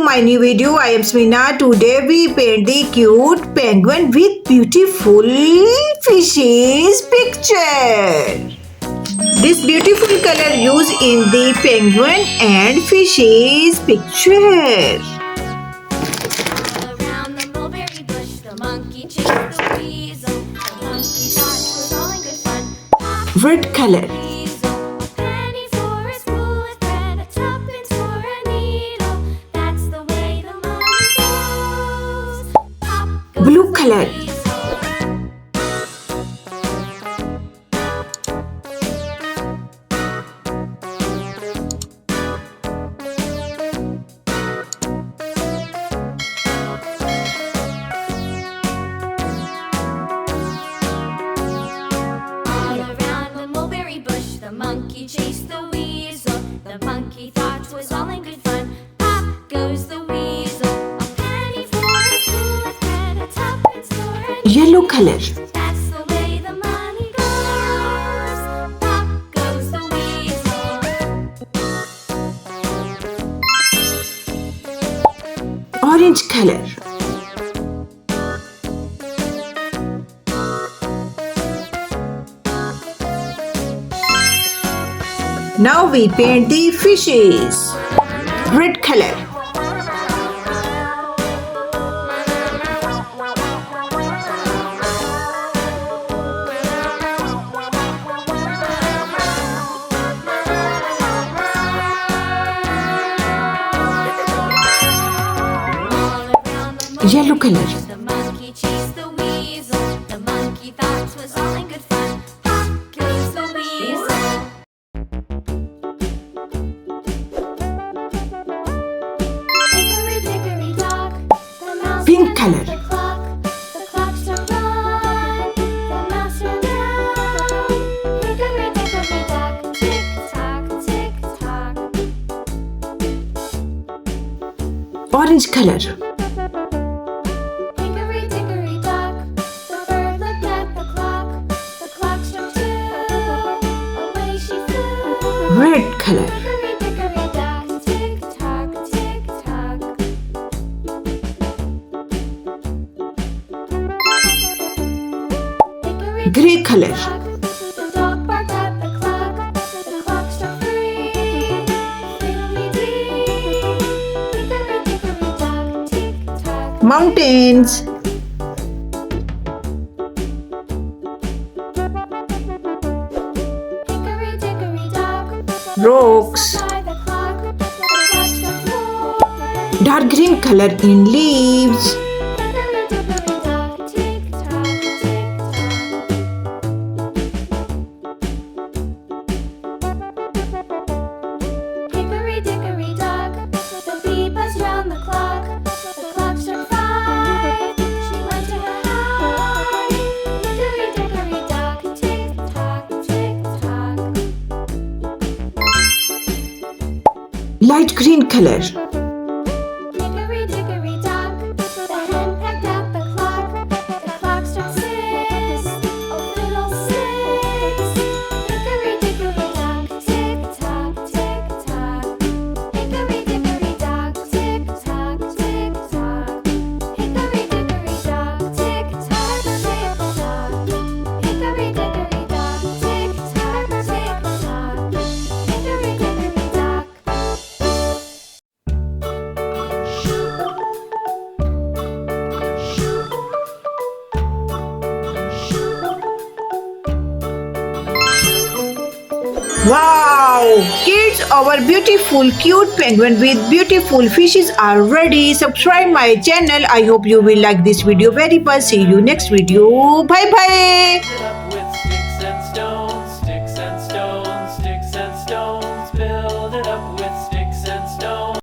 my new video. I am Samina. Today we paint the cute penguin with beautiful fishes picture. This beautiful color used in the penguin and fishes picture. Around the mulberry bush, the monkey chased the weasel. The monkey thought it was all in good fun. Red color. Blue color. All around the mulberry bush, the monkey chased the weasel. The monkey thought it was all in good fun. Pop goes the weasel. A penny for a spool of bread, a tuppence for a Yellow color. That's the way the money goes. Pop goes the weasel. Orange color. Now we paint the fishes. Red color. Yellow color. The monkey chased the weasel. The monkey thought it was all in good fun. Pop goes the weasel. Hickory dickory dock, the mouse Pink ran color. the clock. The clock struck one, the mouse ran down. Hickory dickory dock, tick tock, tick tock. Orange color. Hickory dickory dock, the bird looked at the clock. The clock struck two, away she flew. Red color. Hickory dickory dock, tick tock, tick tock. Hickory Gray color. dock, the dog barked at the clock. The clock struck three, fiddly-dee. Hickory dickory dock, tick tock. Mountains. Hickory dickory dock, Rocks. by the clock. The clock struck four. Dark green color in leaves. Hickory dickory dock, tick tock, tick tock. Hickory dickory dock, the bee buzzed round the clock. The clock struck five. She went to her hive. Hickory dickory dock, tick tock, tick tock. Light green color. Hickory dickory dock, the hen pecked at the clock. The clock struck six. Oh, fiddle six. Hickory dickory dock, tick tock, tick tock. Hickory dickory dock, tick tock, tick tock. Hickory dickory dock, tick tock, tick tock. Hickory dickory dock, tick tock, tick tock. Hickory dickory dock. Wow! Kids, our beautiful cute penguin with beautiful fishes are ready. Subscribe my channel. I hope you will like this video very much. See you next video. Bye bye.